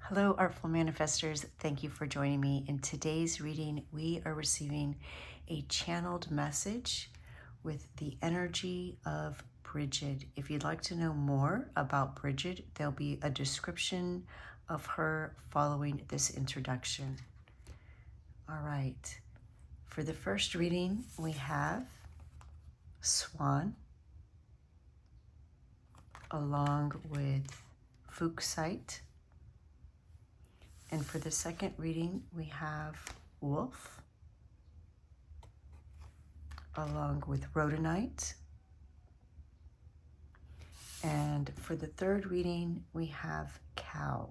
Hello, Artful Manifestors. Thank you for joining me. In today's reading, we are receiving a channeled message with the energy of Brigid. If you'd like to know more about Brigid, there'll be a description of her following this introduction. All right. For the first reading, we have Swan along with Fuchsite. And for the second reading, we have Wolf, along with Rhodonite. And for the third reading, we have Cow,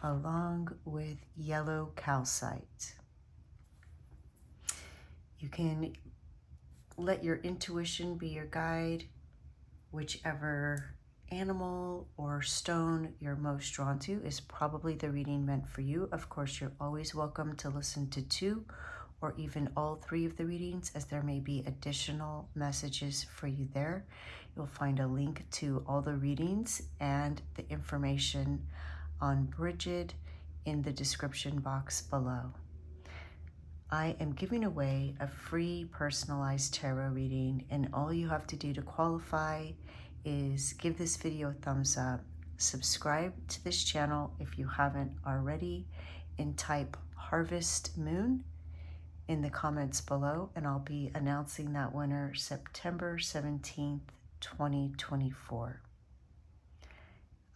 along with Yellow Calcite. You can let your intuition be your guide, whichever animal or stone you're most drawn to is probably the reading meant for you. Of course, you're always welcome to listen to 2 or even all 3 of the readings, as there may be additional messages for you there. You'll find a link to all the readings and the information on Brigid in the description box below. I am giving away a free personalized tarot reading, and all you have to do to qualify is give this video a thumbs up, subscribe to this channel if you haven't already, and type Harvest Moon in the comments below, and I'll be announcing that winner September 17th, 2024.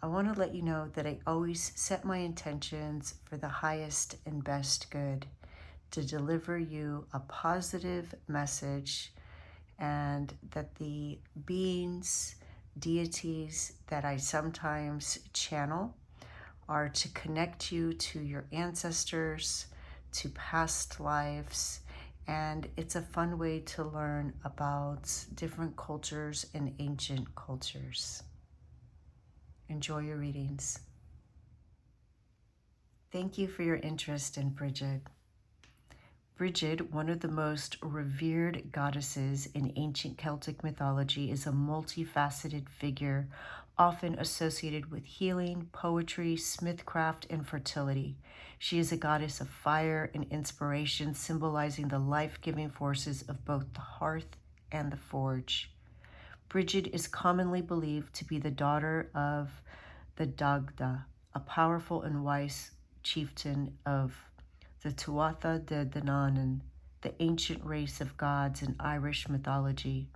I want to let you know that I always set my intentions for the highest and best good, to deliver you a positive message, and that the beings, deities that I sometimes channel are to connect you to your ancestors, to past lives, and it's a fun way to learn about different cultures and ancient cultures. Enjoy your readings. Thank you for your interest in Brigid. Brigid, one of the most revered goddesses in ancient Celtic mythology, is a multifaceted figure, often associated with healing, poetry, smithcraft, and fertility. She is a goddess of fire and inspiration, symbolizing the life-giving forces of both the hearth and the forge. Brigid is commonly believed to be the daughter of the Dagda, a powerful and wise chieftain of the Tuatha De Danann, the ancient race of gods in Irish mythology.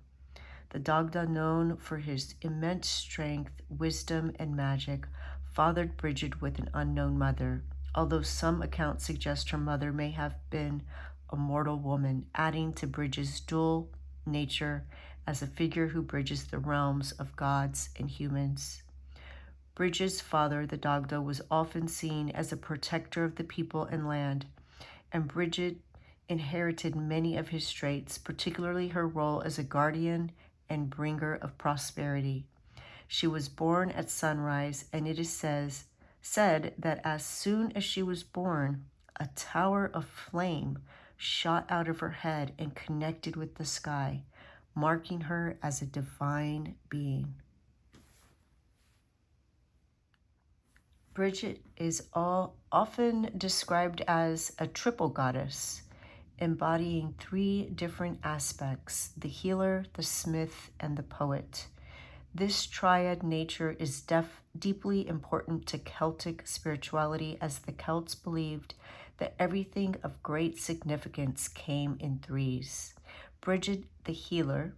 The Dagda, known for his immense strength, wisdom, and magic, fathered Brigid with an unknown mother, although some accounts suggest her mother may have been a mortal woman, adding to Brigid's dual nature as a figure who bridges the realms of gods and humans. Brigid's father, the Dagda, was often seen as a protector of the people and land, and Brigid inherited many of his traits, particularly her role as a guardian and bringer of prosperity. She was born at sunrise, and it is said that as soon as she was born, a tower of flame shot out of her head and connected with the sky, marking her as a divine being. Brigid is often described as a triple goddess, embodying 3 different aspects: the healer, the smith, and the poet. This triad nature is deeply important to Celtic spirituality, as the Celts believed that everything of great significance came in 3s. Brigid, the healer.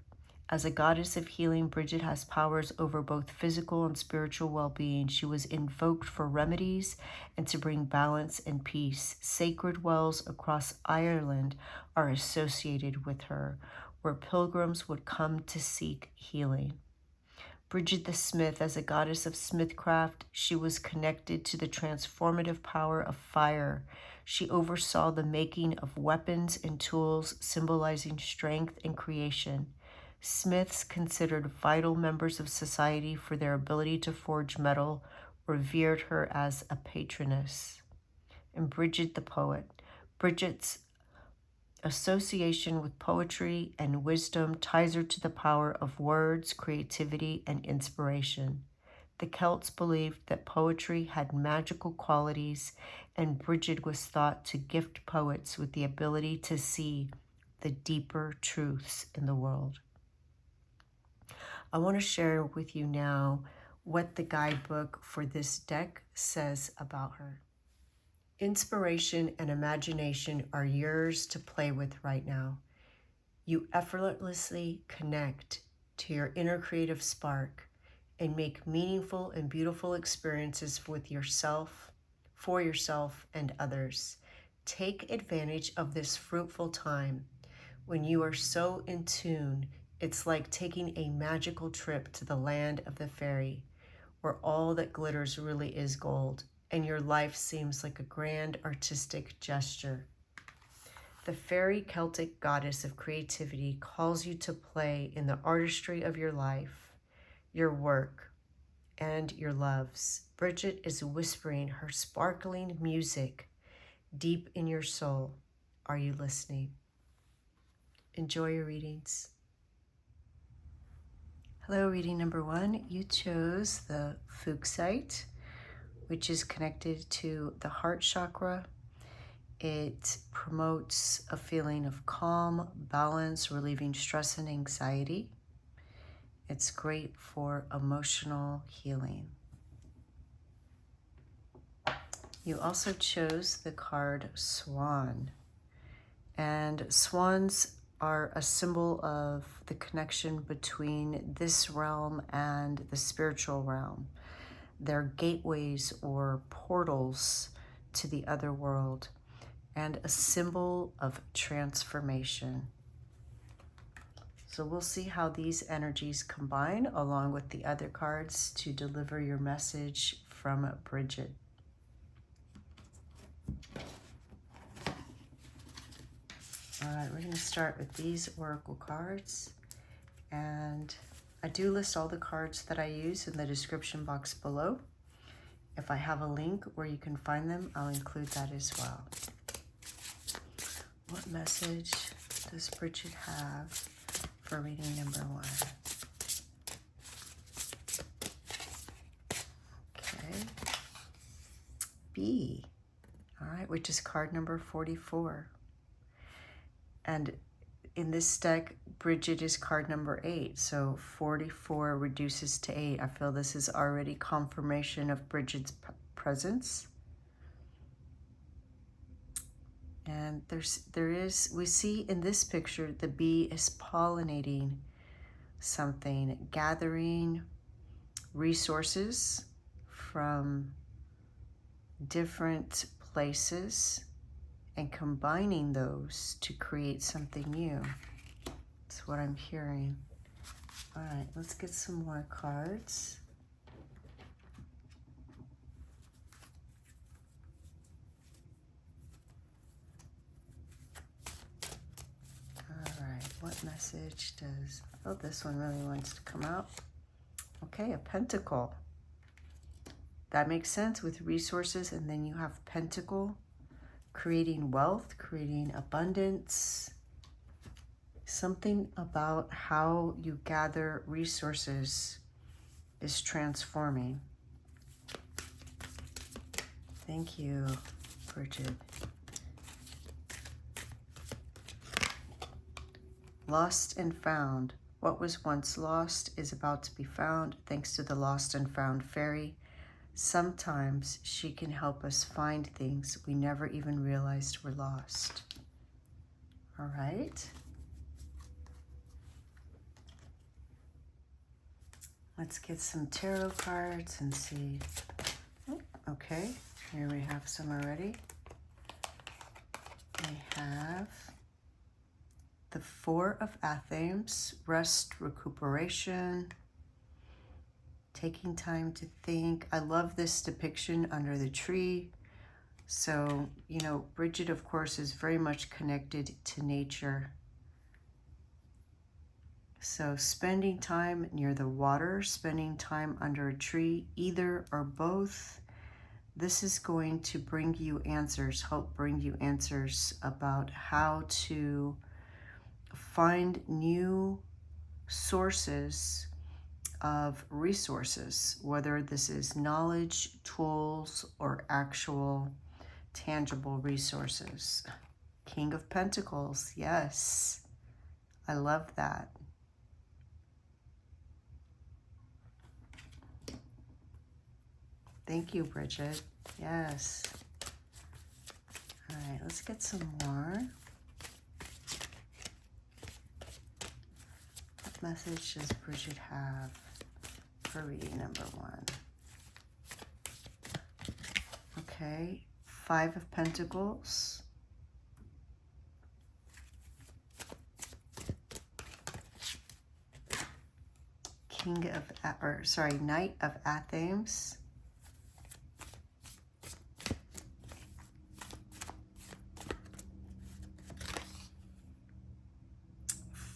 As a goddess of healing, Brigid has powers over both physical and spiritual well-being. She was invoked for remedies and to bring balance and peace. Sacred wells across Ireland are associated with her, where pilgrims would come to seek healing. Brigid the Smith, as a goddess of smithcraft, she was connected to the transformative power of fire. She oversaw the making of weapons and tools, symbolizing strength and creation. Smiths, considered vital members of society for their ability to forge metal, revered her as a patroness. And Brigid the poet. Brigid's association with poetry and wisdom ties her to the power of words, creativity, and inspiration. The Celts believed that poetry had magical qualities, and Brigid was thought to gift poets with the ability to see the deeper truths in the world. I want to share with you now what the guidebook for this deck says about her. Inspiration and imagination are yours to play with right now. You effortlessly connect to your inner creative spark and make meaningful and beautiful experiences with yourself, for yourself, and others. Take advantage of this fruitful time. When you are so in tune, it's like taking a magical trip to the land of the fairy, where all that glitters really is gold, and your life seems like a grand artistic gesture. The fairy Celtic goddess of creativity calls you to play in the artistry of your life, your work, and your loves. Brigid is whispering her sparkling music deep in your soul. Are you listening? Enjoy your readings. Hello, reading number 1. You chose the Fuchsite, which is connected to the heart chakra. It promotes a feeling of calm, balance, relieving stress and anxiety. It's great for emotional healing. You also chose the card Swan. And swans are a symbol of the connection between this realm and the spiritual realm. They're gateways or portals to the other world, and a symbol of transformation. So we'll see how these energies combine along with the other cards to deliver your message from Brigid. All right, we're going to start with these oracle cards, and I do list all the cards that I use in the description box below. If I have a link where you can find them, I'll include that as well. What message does Brigid have for reading number 1? Okay. B. All right, which is card number 44. And in this deck, Brigid is card number 8. So 44 reduces to 8. I feel this is already confirmation of Brigid's presence. And we see in this picture, the bee is pollinating something, gathering resources from different places and combining those to create something new. That's what I'm hearing. All right, let's get some more cards. What message does, oh, this one really wants to come out. Okay, a pentacle. That makes sense with resources, and then you have pentacle, creating wealth, creating abundance. Something about how you gather resources is transforming. Thank you, Brigid. Lost and found. What was once lost is about to be found thanks to the lost and found fairy. Sometimes she can help us find things we never even realized were lost. All right. Let's get some tarot cards and see. Okay, here we have some already. We have the 4 of Athens, rest, recuperation, taking time to think. I love this depiction under the tree. So, you know, Brigid, of course, is very much connected to nature. So spending time near the water, spending time under a tree, either or both, this is going to bring you answers, help bring you answers about how to find new sources of resources, whether this is knowledge, tools, or actual tangible resources. King of Pentacles, yes, I love that. Thank you, Brigid. Yes. All right, let's get some more. What message does Brigid have for reading number 1? Okay, 5 of Pentacles. Knight of Athens.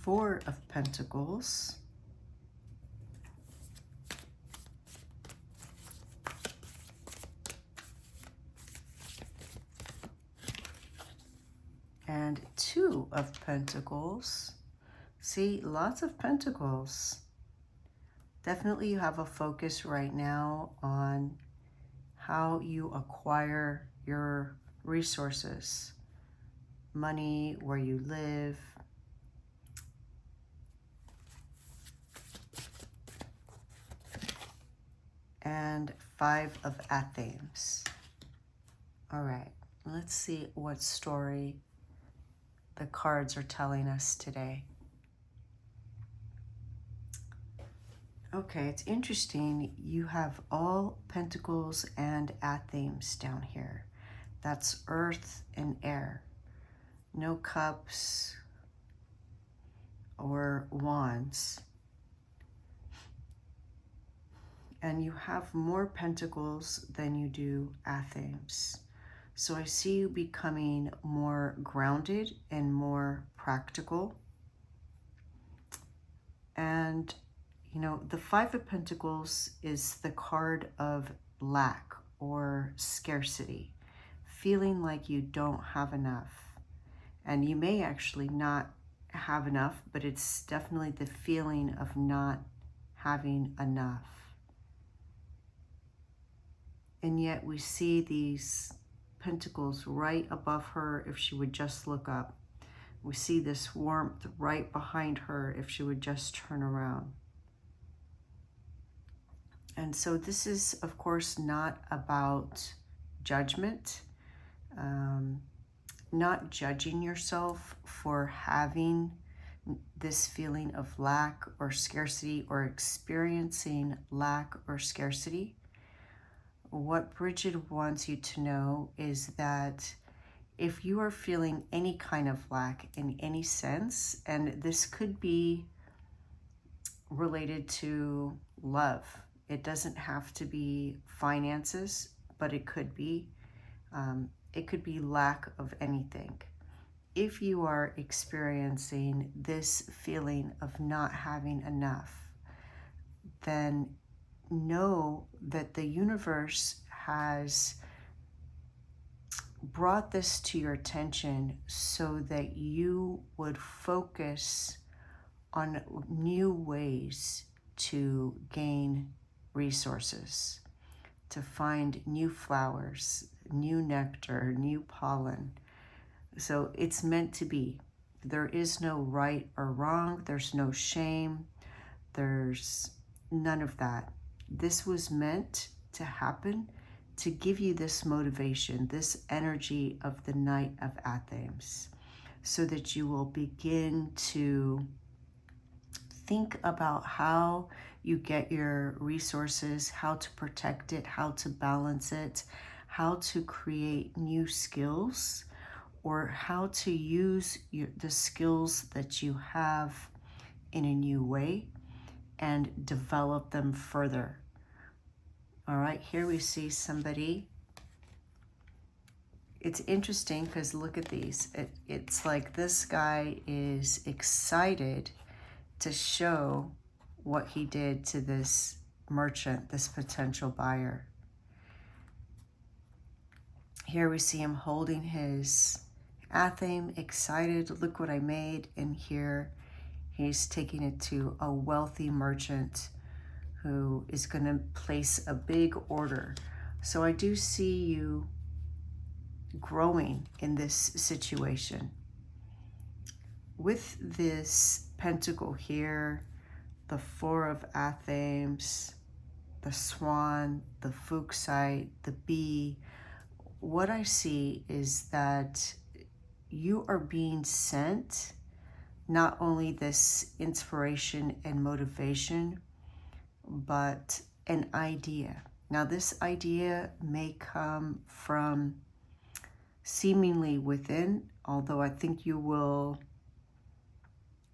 4 of Pentacles. And 2 of Pentacles. See, lots of Pentacles. Definitely you have a focus right now on how you acquire your resources. Money, where you live. And 5 of Athens. All right, let's see what story the cards are telling us today. Okay, it's interesting. You have all Pentacles and Athens down here. That's earth and air. No cups or wands. And you have more Pentacles than you do Athens. So I see you becoming more grounded and more practical. And, you know, the 5 of Pentacles is the card of lack or scarcity, feeling like you don't have enough. And you may actually not have enough, but it's definitely the feeling of not having enough. And yet we see these Pentacles right above her if she would just look up. We see this warmth right behind her if she would just turn around. And so this is, of course, not about judgment, not judging yourself for having this feeling of lack or scarcity or experiencing lack or scarcity. What Brigid wants you to know is that if you are feeling any kind of lack in any sense, and this could be related to love, it doesn't have to be finances, but it could be lack of anything. If you are experiencing this feeling of not having enough, then know that the universe has brought this to your attention so that you would focus on new ways to gain resources, to find new flowers, new nectar, new pollen. So it's meant to be. There is no right or wrong. There's no shame. There's none of that. This was meant to happen to give you this motivation, this energy of the Knight of Athens, so that you will begin to think about how you get your resources, how to protect it, how to balance it, how to create new skills, or how to use the skills that you have in a new way and develop them further. All right, here we see somebody. It's interesting because look at these. It's like this guy is excited to show what he did to this merchant, this potential buyer. Here we see him holding his Athame, excited, look what I made. And here he's taking it to a wealthy merchant who is going to place a big order. So I do see you growing in this situation. With this pentacle here, the Four of Athens, the Swan, the Fuchsite, the bee, what I see is that you are being sent not only this inspiration and motivation, but an idea. Now, this idea may come from seemingly within, although I think you will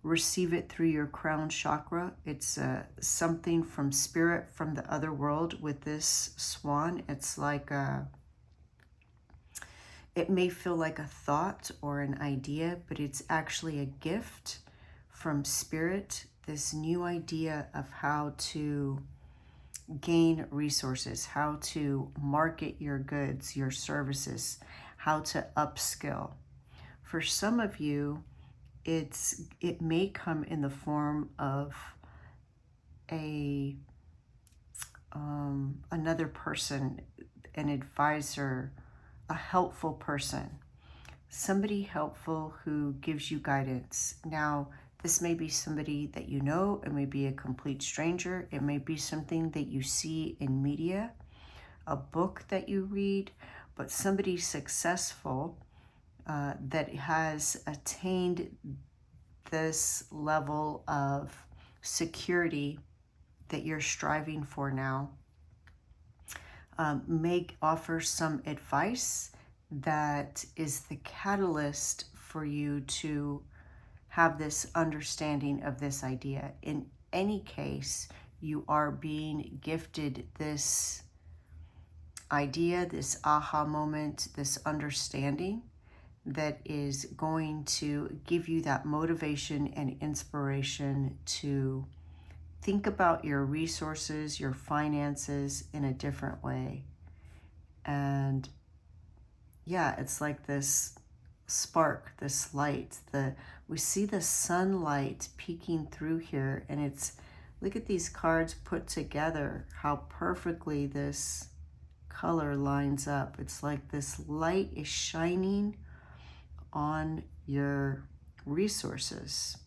receive it through your crown chakra. It's something from spirit, from the other world with this swan. It's like it may feel like a thought or an idea, but it's actually a gift from spirit, this new idea of how to gain resources, how to market your goods, your services, how to upskill. For some of you, it may come in the form of another person, an advisor, a helpful person, somebody helpful who gives you guidance. Now, this may be somebody that you know, it may be a complete stranger, it may be something that you see in media, a book that you read, but somebody successful that has attained this level of security that you're striving for now, may offer some advice that is the catalyst for you to have this understanding of this idea. In any case, you are being gifted this idea, this aha moment, this understanding that is going to give you that motivation and inspiration to think about your resources, your finances in a different way. And yeah, it's like this spark, this light. We see the sunlight peeking through here, and it's, look at these cards put together, how perfectly this color lines up. It's like this light is shining on your resources.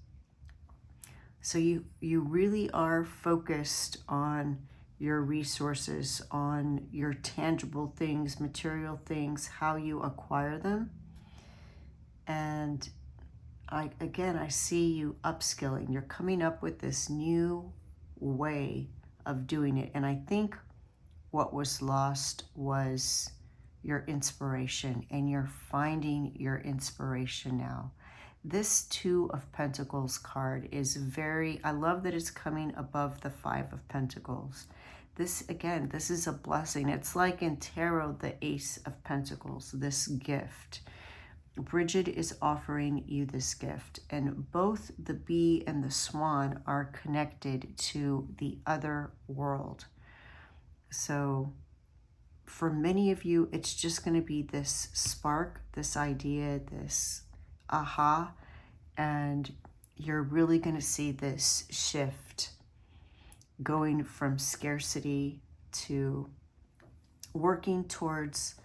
So you really are focused on your resources, on your tangible things, material things, how you acquire them. And I see you upskilling. You're coming up with this new way of doing it. And I think what was lost was your inspiration, and you're finding your inspiration now. This Two of Pentacles card is I love that it's coming above the Five of Pentacles. This, again, this is a blessing. It's like in tarot, the Ace of Pentacles, this gift. Brigid is offering you this gift, and both the bee and the swan are connected to the other world. So for many of you, it's just going to be this spark, this idea, this aha, and you're really going to see this shift going from scarcity to working towards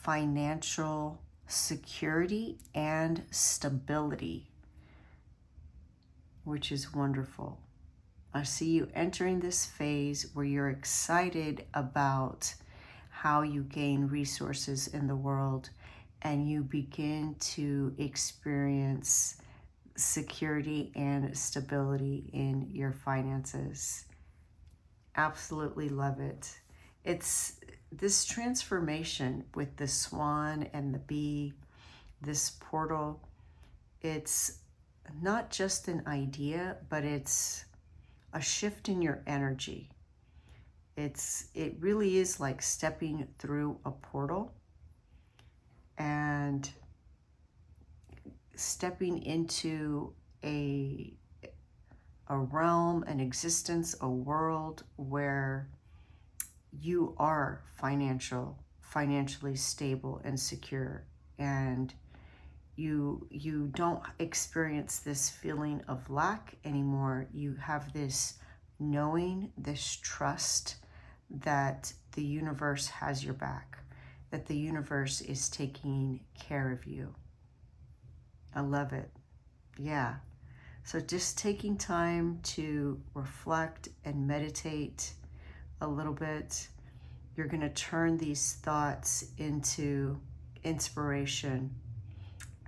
financial security and stability, which is wonderful. I see you entering this phase where you're excited about how you gain resources in the world, and you begin to experience security and stability in your finances. Absolutely love it. It's this transformation with the swan and the bee, this portal. It's not just an idea, but it's a shift in your energy. It really is like stepping through a portal and stepping into a realm, an existence, a world where you are financially stable and secure, and you don't experience this feeling of lack anymore. You have this knowing this trust that the universe has your back, that the universe is taking care of you. I love it. Yeah. So just taking time to reflect and meditate a little bit. You're going to turn these thoughts into inspiration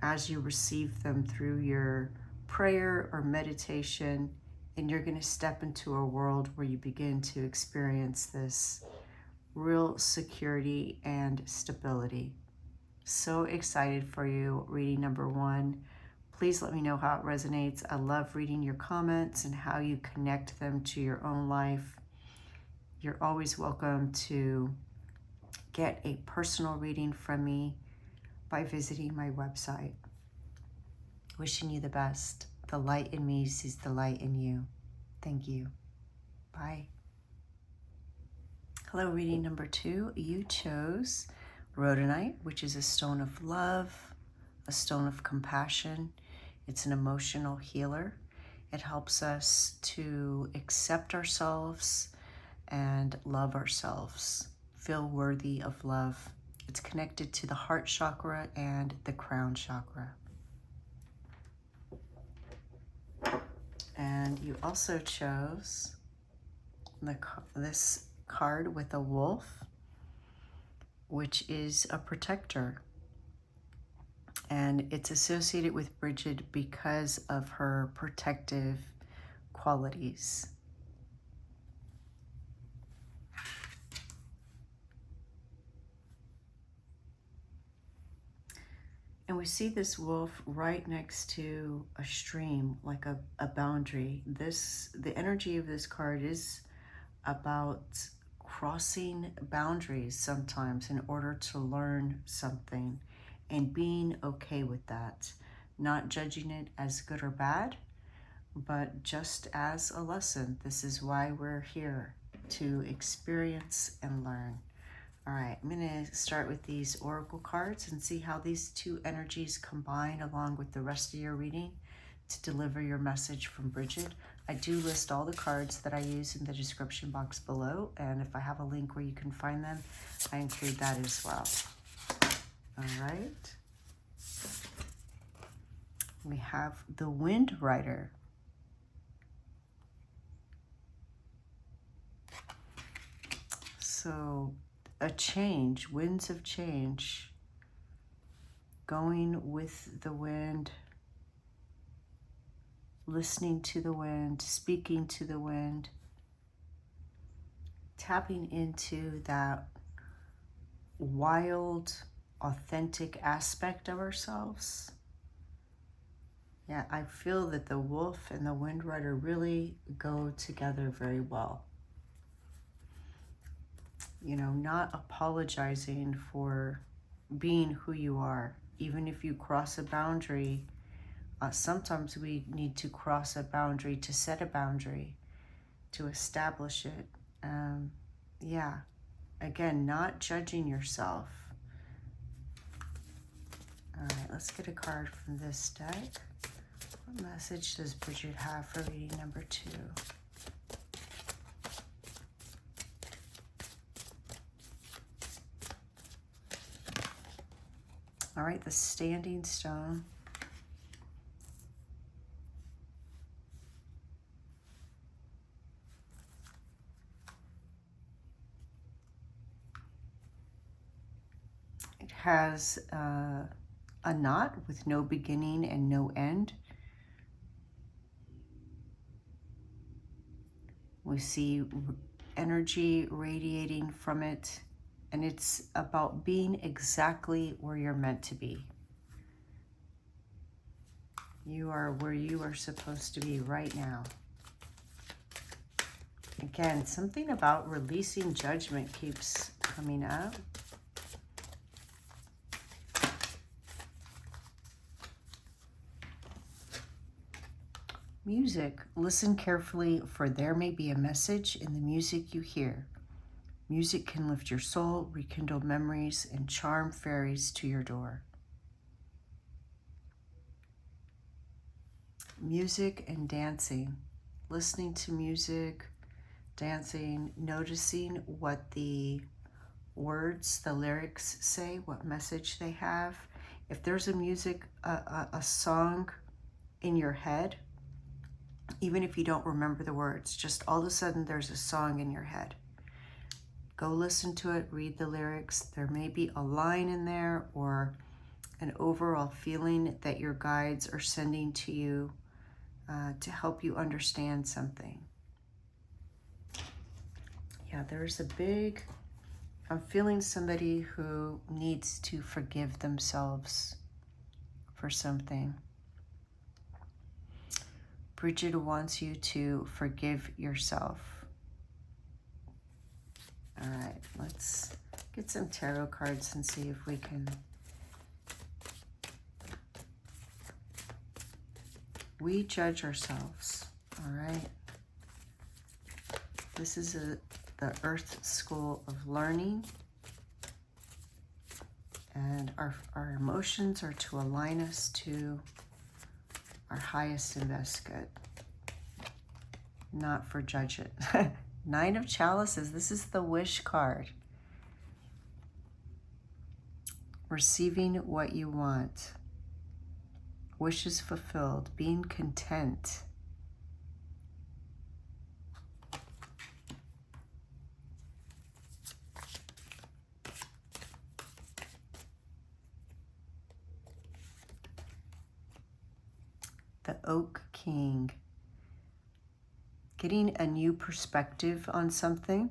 as you receive them through your prayer or meditation, and you're going to step into a world where you begin to experience this real security and stability. So excited for you, reading number 1. Please let me know how it resonates. I love reading your comments and how you connect them to your own life. You're always welcome to get a personal reading from me by visiting my website. Wishing you the best. The light in me sees the light in you. Thank you. Bye. Hello, reading number 2. You chose Rhodonite, which is a stone of love, a stone of compassion. It's an emotional healer. It helps us to accept ourselves and love ourselves, feel worthy of love. It's connected to the heart chakra and the crown chakra. And you also chose this card with a wolf, which is a protector. And it's associated with Brigid because of her protective qualities. And we see this wolf right next to a stream, like a boundary. The energy of this card is about crossing boundaries sometimes in order to learn something and being okay with that. Not judging it as good or bad, but just as a lesson. This is why we're here, to experience and learn. All right, I'm going to start with these oracle cards and see how these two energies combine along with the rest of your reading to deliver your message from Brigid. I do list all the cards that I use in the description box below, and if I have a link where you can find them, I include that as well. All right. We have the Wind Rider. So a change, winds of change, going with the wind, listening to the wind, speaking to the wind, tapping into that wild, authentic aspect of ourselves. Yeah, I feel that the wolf and the Wind Rider really go together very well. You know, not apologizing for being who you are. Even if you cross a boundary, sometimes we need to cross a boundary to set a boundary, to establish it. Yeah, again, not judging yourself. All right, let's get a card from this deck. What message does Brigid have for reading number 2? All right, the Standing Stone. It has a knot with no beginning and no end. We see energy radiating from it, and it's about being exactly where you're meant to be. You are where you are supposed to be right now. Again, something about releasing judgment keeps coming up. Music. Listen carefully, for there may be a message in the music you hear. Music can lift your soul, rekindle memories, and charm fairies to your door. Music and dancing. Listening to music, dancing, noticing what the words, the lyrics say, what message they have. If there's a song in your head, even if you don't remember the words, just all of a sudden there's a song in your head. Go listen to it, read the lyrics. There may be a line in there or an overall feeling that your guides are sending to you to help you understand something. Yeah, there's a big, I'm feeling somebody who needs to forgive themselves for something. Brigid wants you to forgive yourself. All right, let's get some tarot cards and see if we can. We judge ourselves, all right? This is the Earth School of Learning. And our emotions are to align us to our highest and best good, not for judge it. Nine of Chalices, this is the wish card. Receiving what you want. Wishes fulfilled, being content. The Oak King. Getting a new perspective on something.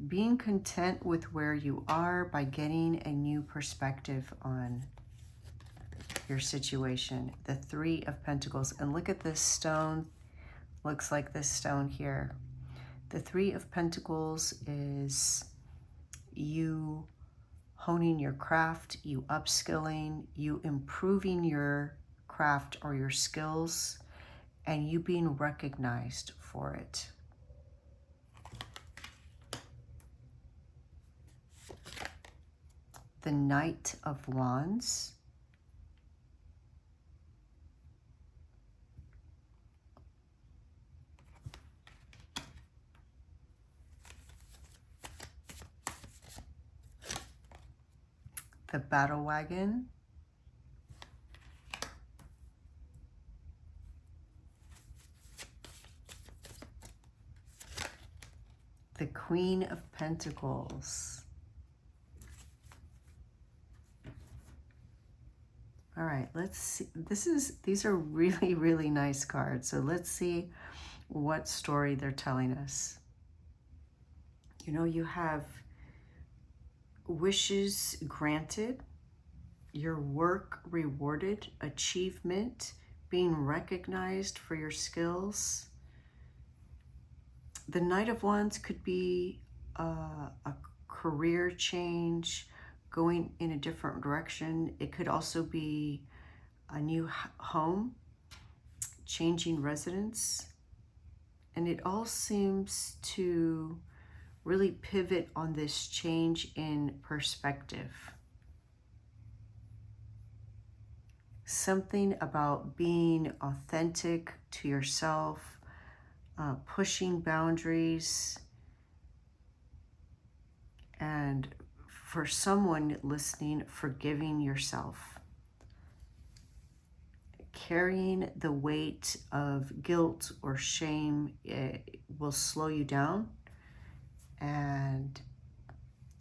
Being content with where you are by getting a new perspective on your situation. The Three of Pentacles. And look at this stone. Looks like this stone here. The Three of Pentacles is you honing your craft, you upskilling, you improving your craft or your skills, and you being recognized for it. The Knight of Wands. The Battle Wagon. The Queen of Pentacles. All right, let's see. These are really, really nice cards. So let's see what story they're telling us. You know, you have wishes granted, your work rewarded, achievement, being recognized for your skills. The Knight of Wands could be a career change, going in a different direction. It could also be a new home, changing residence. And it all seems to really pivot on this change in perspective. Something about being authentic to yourself, pushing boundaries, and for someone listening, forgiving yourself. Carrying the weight of guilt or shame, it will slow you down and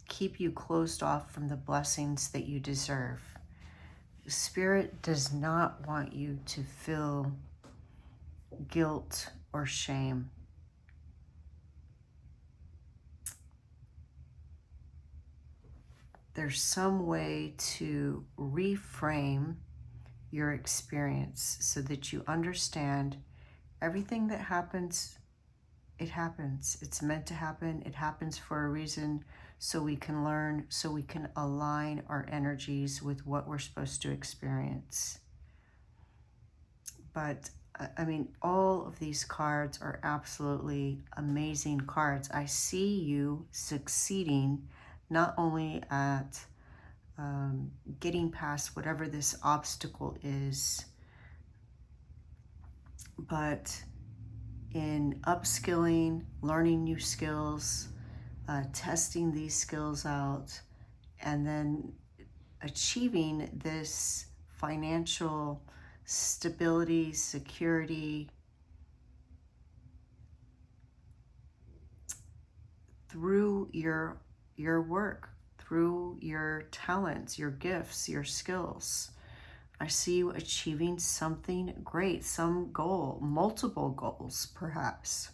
keep you closed off from the blessings that you deserve. Spirit does not want you to feel guilt or shame. There's some way to reframe your experience so that you understand everything that happens, it happens. It's meant to happen. It happens for a reason, so we can learn, so we can align our energies with what we're supposed to experience. But I mean, all of these cards are absolutely amazing cards. I see you succeeding not only at getting past whatever this obstacle is but in upskilling, learning new skills, testing these skills out, and then achieving this financial stability, security through your work, through your talents, your gifts, your skills. I see you achieving something great, some goal, multiple goals perhaps.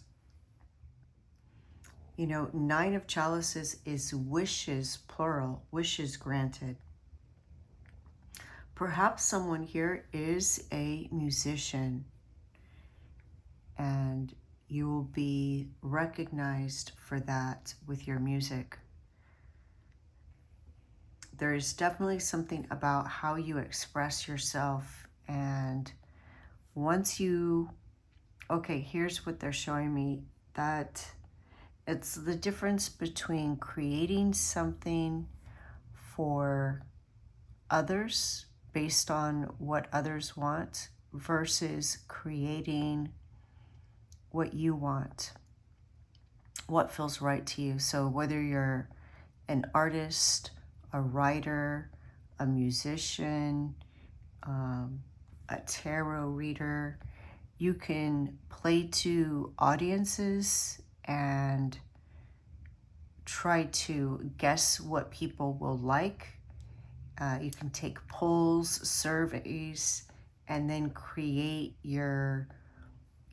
You know, Nine of Chalices is wishes, plural, wishes granted. Perhaps someone here is a musician and you will be recognized for that with your music. There is definitely something about how you express yourself, and once you, okay, here's what they're showing me, that it's the difference between creating something for others based on what others want versus creating what you want, what feels right to you. So whether you're an artist, a writer, a musician, a tarot reader, you can play to audiences and try to guess what people will like. You can take polls, surveys, and then create your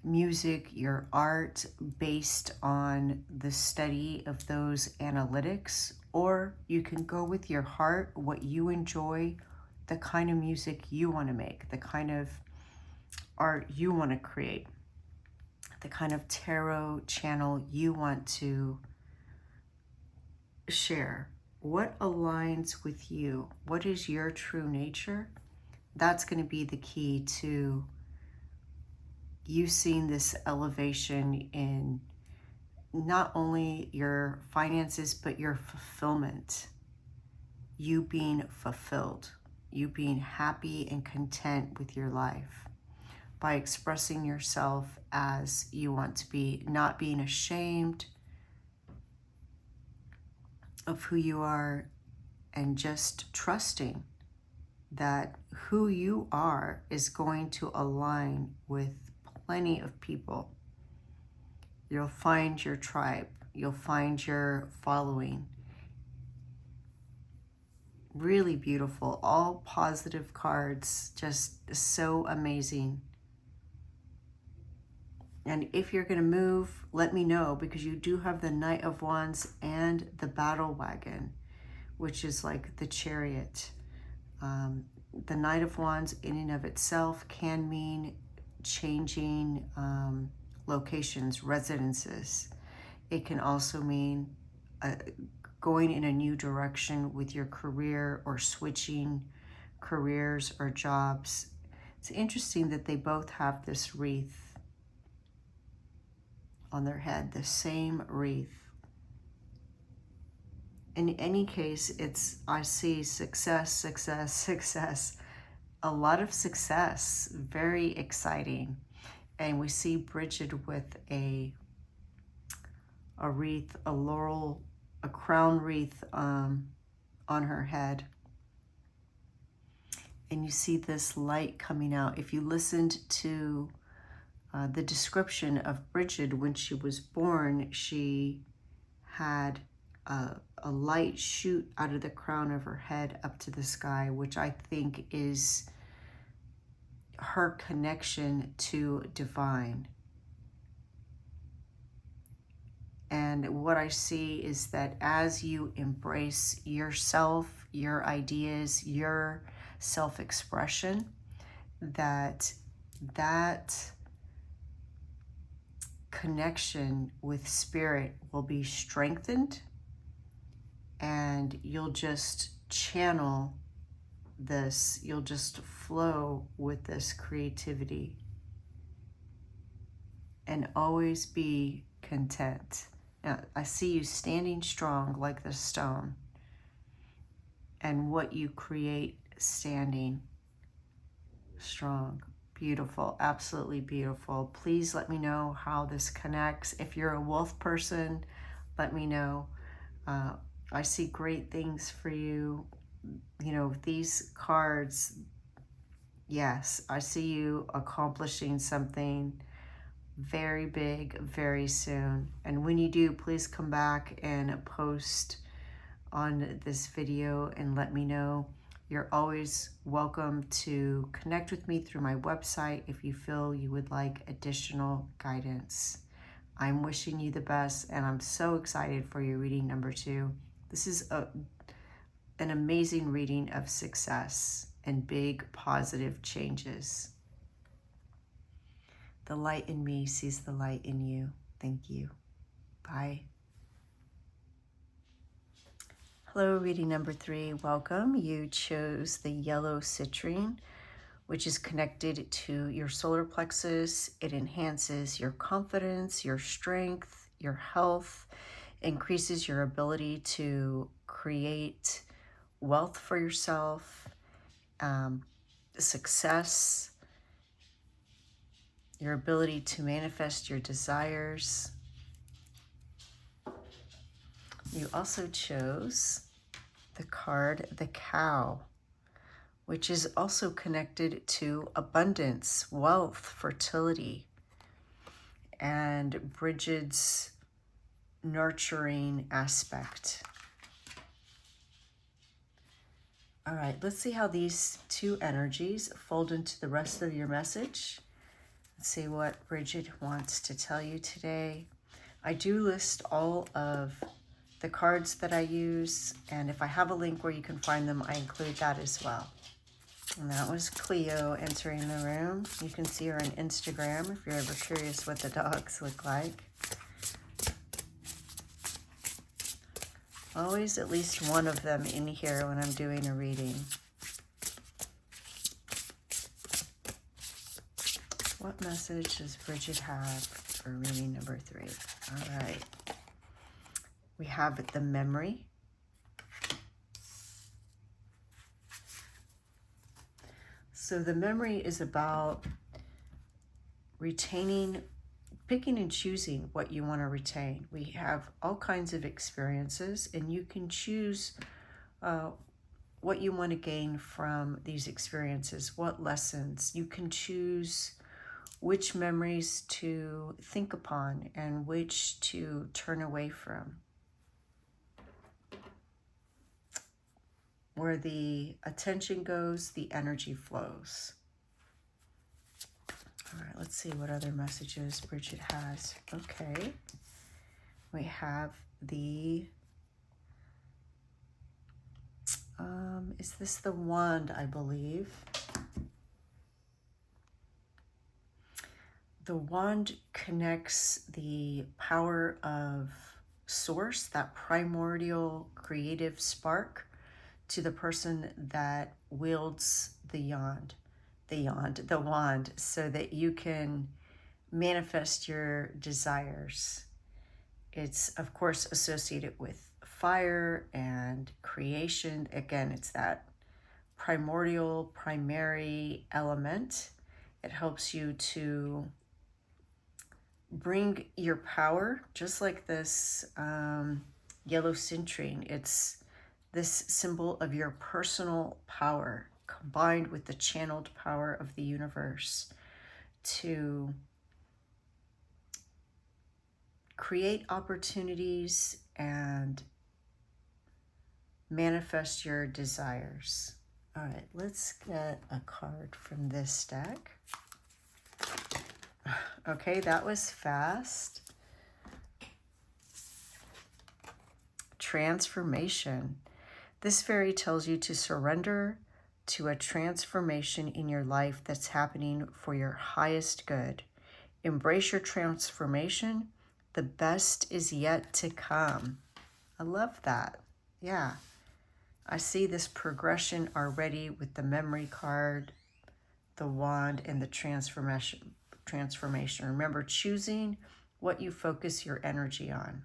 music, your art based on the study of those analytics. Or you can go with your heart, what you enjoy, the kind of music you want to make, the kind of art you want to create, the kind of tarot channel you want to share. What aligns with you? What is your true nature? That's going to be the key to you seeing this elevation in not only your finances, but your fulfillment. You being fulfilled, you being happy and content with your life by expressing yourself as you want to be, not being ashamed of who you are, and just trusting that who you are is going to align with plenty of people. You'll find your tribe, you'll find your following. Really beautiful, all positive cards, just so amazing. And if you're going to move, let me know, because you do have the Knight of Wands and the Battle Wagon, which is like the Chariot. The Knight of Wands in and of itself can mean changing locations, residences. It can also mean going in a new direction with your career, or switching careers or jobs. It's interesting that they both have this wreath on their head, the same wreath. In any case, I see success, success, success, a lot of success, very exciting. And we see Brigid with a wreath, a laurel, a crown wreath on her head. And you see this light coming out. If you listened to the description of Brigid when she was born, she had a light shoot out of the crown of her head up to the sky, which I think is her connection to divine. And what I see is that as you embrace yourself, your ideas, your self-expression, that connection with spirit will be strengthened, and you'll just channel this, you'll just flow with this creativity and always be content. Now, I see you standing strong like the stone, and what you create standing strong. Beautiful, absolutely beautiful. Please let me know how this connects. If you're a wolf person, let me know. I see great things for you. You know, these cards, yes, I see you accomplishing something very big very soon. And when you do, please come back and post on this video and let me know. You're always welcome to connect with me through my website if you feel you would like additional guidance. I'm wishing you the best, and I'm so excited for your reading number 2. This is an amazing reading of success and big positive changes. The light in me sees the light in you. Thank you. Bye. Hello, reading number 3. Welcome. You chose the yellow citrine, which is connected to your solar plexus. It enhances your confidence, your strength, your health, increases your ability to create wealth for yourself, success, your ability to manifest your desires. You also chose the card, the cow, which is also connected to abundance, wealth, fertility, and Brigid's nurturing aspect. All right, let's see how these 2 energies fold into the rest of your message. Let's see what Brigid wants to tell you today. I do list all of the cards that I use, and if I have a link where you can find them, I include that as well. And that was Cleo entering the room. You can see her on Instagram if you're ever curious what the dogs look like. Always at least one of them in here when I'm doing a reading. What message does Brigid have for reading number 3? All right. We have the memory. So the memory is about retaining, picking and choosing what you want to retain. We have all kinds of experiences, and you can choose what you want to gain from these experiences, what lessons. You can choose which memories to think upon and which to turn away from. Where the attention goes, the energy flows. All right, let's see what other messages Brigid has. Okay, we have the, is this the wand, I believe? The wand connects the power of source, that primordial creative spark, to the person that wields the wand, so that you can manifest your desires. It's, of course, associated with fire and creation. Again, it's that primary element. It helps you to bring your power, just like this yellow citrine. It's this symbol of your personal power combined with the channeled power of the universe to create opportunities and manifest your desires. All right, let's get a card from this deck. Okay, that was fast. Transformation. This fairy tells you to surrender to a transformation in your life that's happening for your highest good. Embrace your transformation. The best is yet to come. I love that. Yeah. I see this progression already with the memory card, the wand, and the transformation. Remember, choosing what you focus your energy on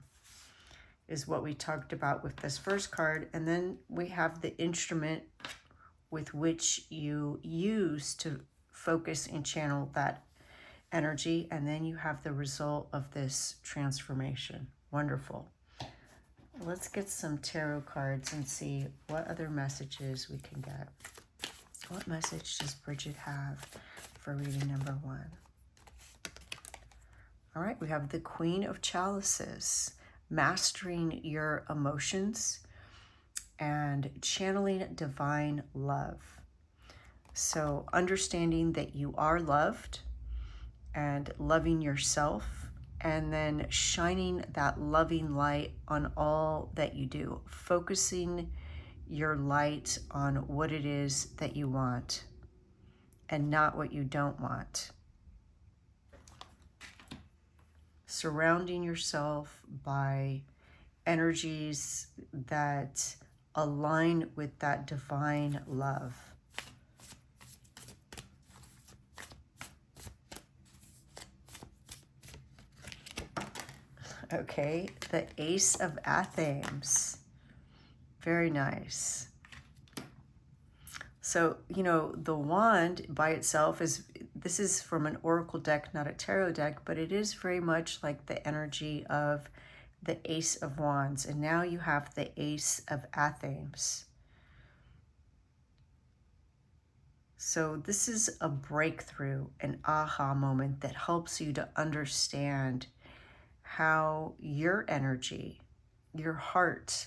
is what we talked about with this first card. And then we have the instrument with which you use to focus and channel that energy, and then you have the result of this transformation. Wonderful. Let's get some tarot cards and see what other messages we can get. What message does Brigid have for reading number 1? All right, we have the Queen of Chalices, mastering your emotions and channeling divine love. So understanding that you are loved and loving yourself, and then shining that loving light on all that you do, focusing your light on what it is that you want and not what you don't want. Surrounding yourself by energies that align with that divine love. Okay, the Ace of Athame. Very nice. So, you know, the wand by itself this is from an oracle deck, not a tarot deck, but it is very much like the energy of the Ace of Wands. And now you have the Ace of Athame. So this is a breakthrough, an aha moment that helps you to understand how your energy, your heart's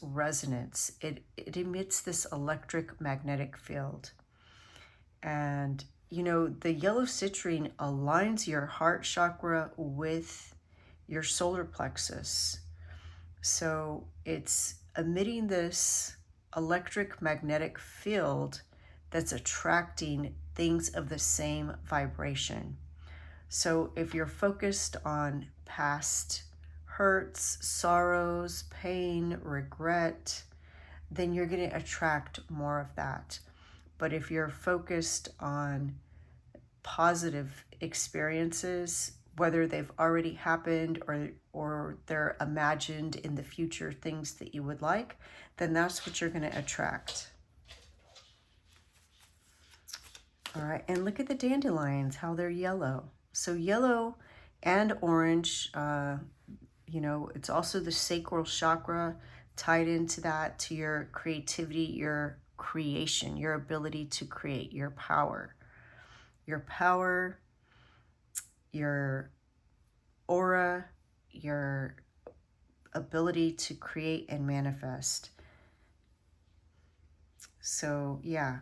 resonance, it emits this electric-magnetic field. And, you know, the yellow citrine aligns your heart chakra with your solar plexus. So it's emitting this electric-magnetic field that's attracting things of the same vibration. So if you're focused on past hurts, sorrows, pain, regret, then you're going to attract more of that. But if you're focused on positive experiences, whether they've already happened or they're imagined in the future, things that you would like, then that's what you're going to attract. All right, and look at the dandelions, how they're yellow. So yellow and orange, you know, it's also the sacral chakra tied into that, to your creativity, your creation, your ability to create, your power, your aura, your ability to create and manifest. So yeah,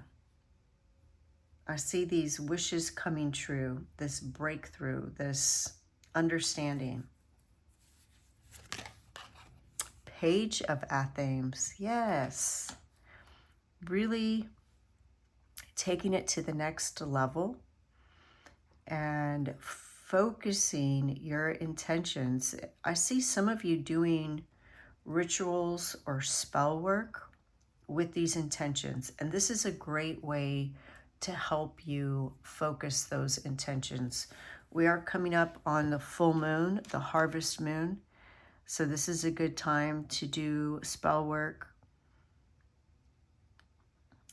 I see these wishes coming true, this breakthrough, this understanding. Page of Athame, yes. Really taking it to the next level and focusing your intentions. I see some of you doing rituals or spell work with these intentions, and this is a great way to help you focus those intentions. We are coming up on the full moon, the harvest moon, so this is a good time to do spell work.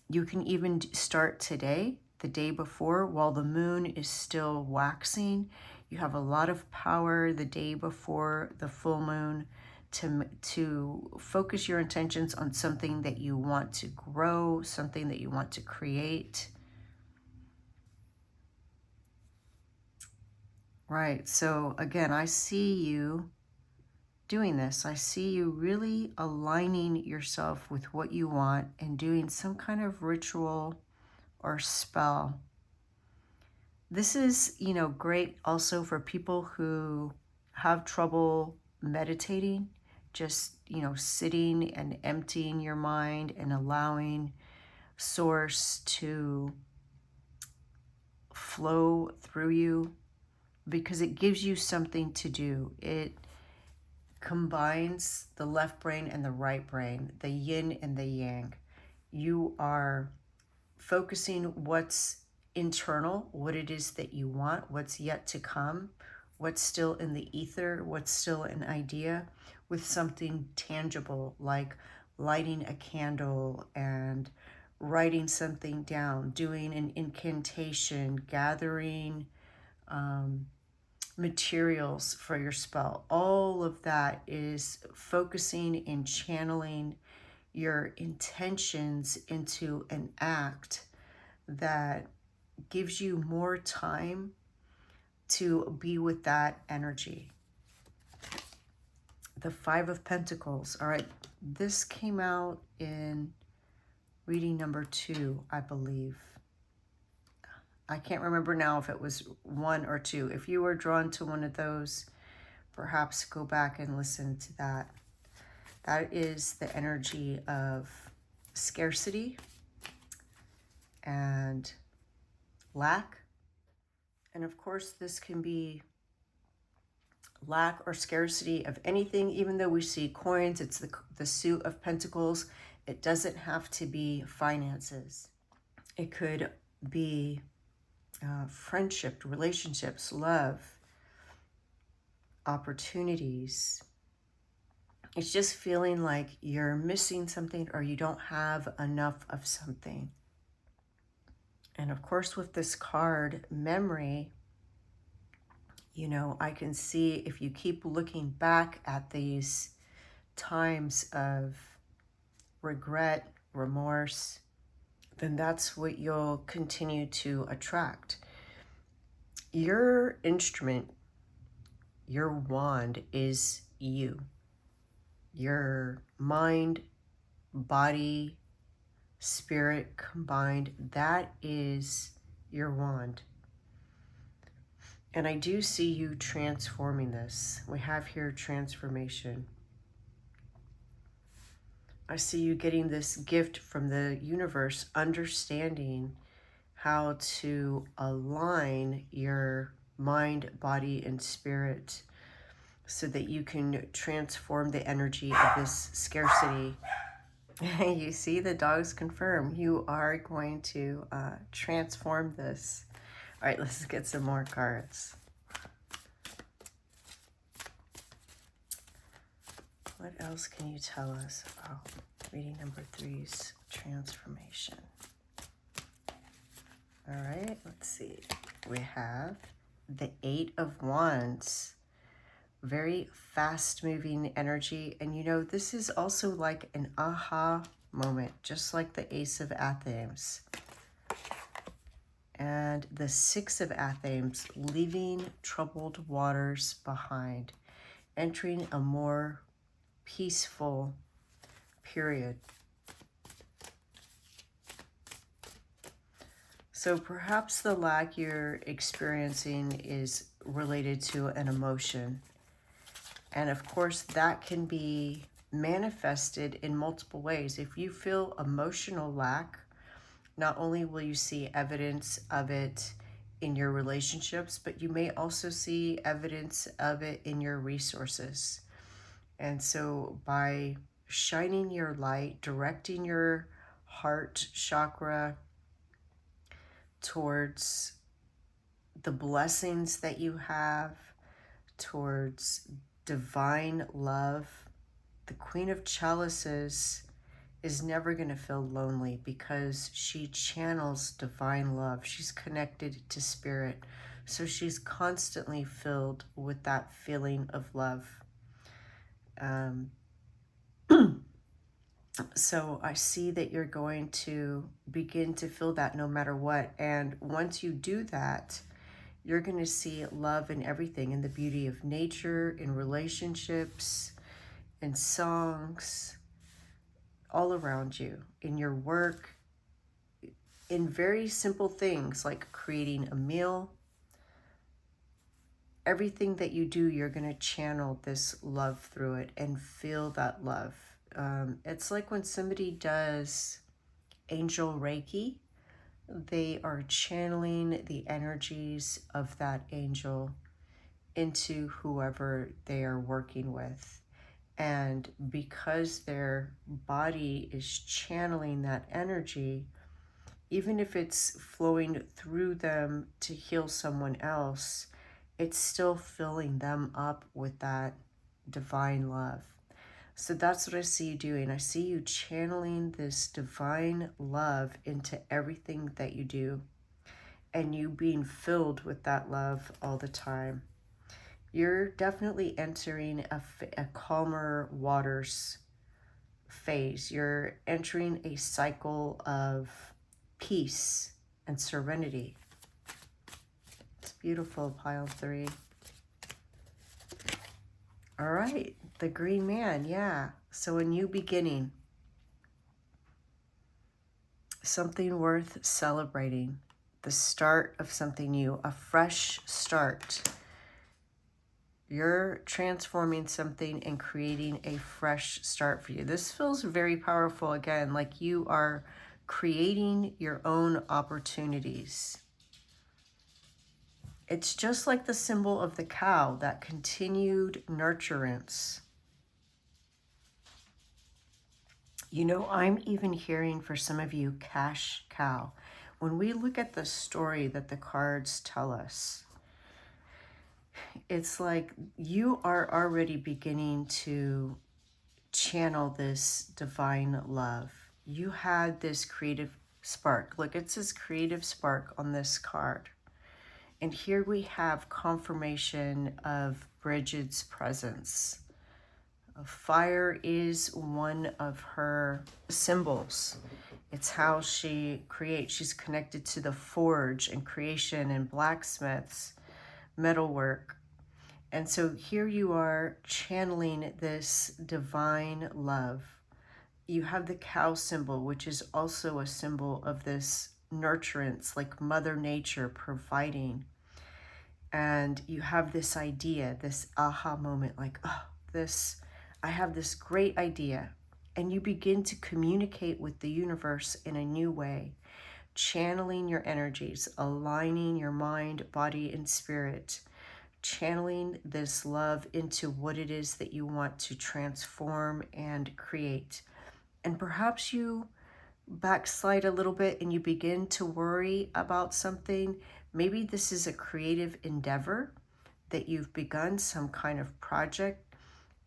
You can even start today, the day before, while the moon is still waxing. You have a lot of power the day before the full moon to focus your intentions on something that you want to grow, something that you want to create. Right, so again, I see you doing this. I see you really aligning yourself with what you want and doing some kind of ritual or spell. This is, you know, great also for people who have trouble meditating, just, you know, sitting and emptying your mind and allowing source to flow through you, because it gives you something to do. It combines the left brain and the right brain, the yin and the yang. You are focusing what's internal, what it is that you want, what's yet to come, what's still in the ether, what's still an idea, with something tangible like lighting a candle and writing something down, doing an incantation, gathering materials for your spell. All of that is focusing and channeling your intentions into an act that gives you more time to be with that energy. The Five of Pentacles. All right, this came out in reading number 2, I believe. I can't remember now if it was 1 or 2. If you were drawn to one of those, perhaps go back and listen to that. That is the energy of scarcity and lack. And of course, this can be lack or scarcity of anything. Even though we see coins, it's the suit of pentacles. It doesn't have to be finances. It could be friendship, relationships, love, opportunities. It's just feeling like you're missing something or you don't have enough of something. And of course, with this card, memory, you know, I can see if you keep looking back at these times of regret, remorse, then that's what you'll continue to attract. Your instrument, your wand is you. Your mind, body, spirit combined, that is your wand. And I do see you transforming this. We have here transformation. I see you getting this gift from the universe, understanding how to align your mind, body, and spirit so that you can transform the energy of this scarcity. You see, the dogs confirm you are going to transform this. All right, let's get some more cards. What else can you tell us about reading number 3's transformation? All right, let's see. We have the 8 of Wands. Very fast-moving energy. And you know, this is also like an aha moment, just like the Ace of Athens. And the 6 of Athens, leaving troubled waters behind, entering a more peaceful period. So perhaps the lack you're experiencing is related to an emotion. And of course, that can be manifested in multiple ways. If you feel emotional lack, not only will you see evidence of it in your relationships, but you may also see evidence of it in your resources. And so by shining your light, directing your heart chakra towards the blessings that you have, towards divine love, the Queen of Chalices is never going to feel lonely because she channels divine love. She's connected to spirit. So she's constantly filled with that feeling of love. So I see that you're going to begin to feel that no matter what. And once you do that, you're going to see love in everything, in the beauty of nature, in relationships, in songs, all around you, in your work, in very simple things like creating a meal. Everything that you do, you're going to channel this love through it and feel that love. It's like when somebody does angel Reiki, they are channeling the energies of that angel into whoever they are working with. And because their body is channeling that energy, even if it's flowing through them to heal someone else, it's still filling them up with that divine love. So that's what I see you doing. I see you channeling this divine love into everything that you do, and you being filled with that love all the time. You're definitely entering a calmer waters phase. You're entering a cycle of peace and serenity. It's beautiful, pile 3. All right, the green man, yeah. So a new beginning. Something worth celebrating. The start of something new, a fresh start. You're transforming something and creating a fresh start for you. This feels very powerful, again, like you are creating your own opportunities. It's just like the symbol of the cow, that continued nurturance. You know, I'm even hearing for some of you, cash cow. When we look at the story that the cards tell us, it's like you are already beginning to channel this divine love. You had this creative spark. Look, it says creative spark on this card. And here we have confirmation of Brigid's presence. Fire is one of her symbols. It's how she creates. She's connected to the forge and creation and blacksmiths, metalwork. And so here you are channeling this divine love. You have the cow symbol, which is also a symbol of this nurturance, like Mother Nature providing. And you have this idea, this aha moment, like, oh, I have this great idea. And you begin to communicate with the universe in a new way, channeling your energies, aligning your mind, body, and spirit, channeling this love into what it is that you want to transform and create. And perhaps you backslide a little bit and you begin to worry about something. Maybe this is a creative endeavor that you've begun, some kind of project,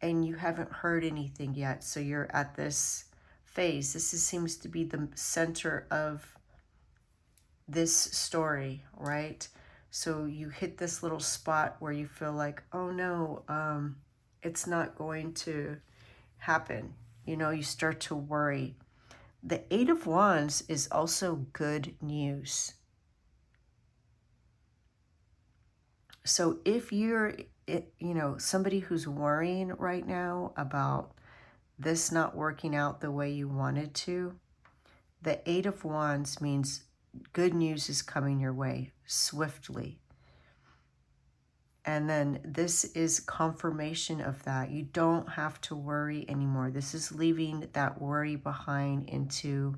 and you haven't heard anything yet. So you're at this phase. Seems to be the center of this story, right? So you hit this little spot where you feel like, oh no, it's not going to happen. You know, you start to worry. The 8 of Wands is also good news. So if you're, somebody who's worrying right now about this not working out the way you wanted to, the 8 of Wands means good news is coming your way swiftly. And then this is confirmation of that. You don't have to worry anymore. This is leaving that worry behind into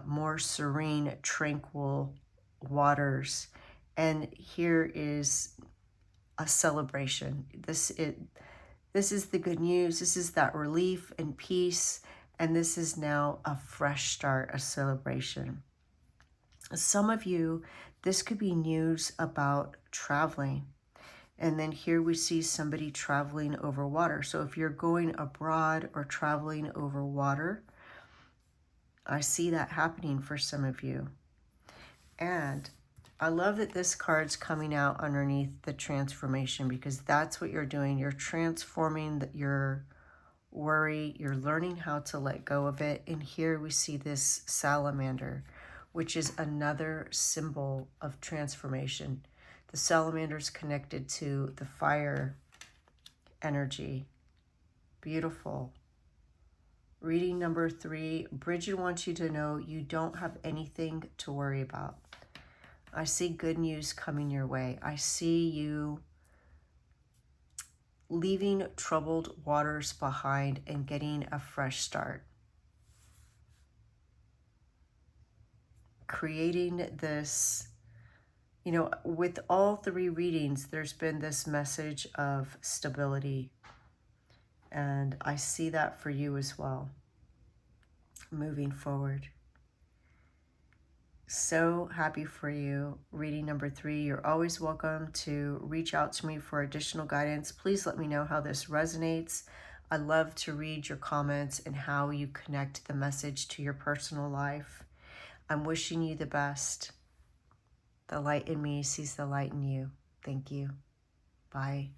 more serene, tranquil waters. And here is a celebration. This is the good news. This is that relief and peace. And this is now a fresh start, a celebration. Some of you, this could be news about traveling. And then here we see somebody traveling over water. So if you're going abroad or traveling over water, I see that happening for some of you. And I love that this card's coming out underneath the transformation, because that's what you're doing. You're transforming your worry. You're learning how to let go of it. And here we see this salamander, which is another symbol of transformation. The salamander is connected to the fire energy. Beautiful. Reading number 3, Brigid wants you to know you don't have anything to worry about. I see good news coming your way. I see you leaving troubled waters behind and getting a fresh start. Creating this, with all 3 readings, there's been this message of stability. And I see that for you as well, moving forward. So happy for you. Reading number 3, you're always welcome to reach out to me for additional guidance. Please let me know how this resonates. I love to read your comments and how you connect the message to your personal life. I'm wishing you the best. The light in me sees the light in you. Thank you. Bye.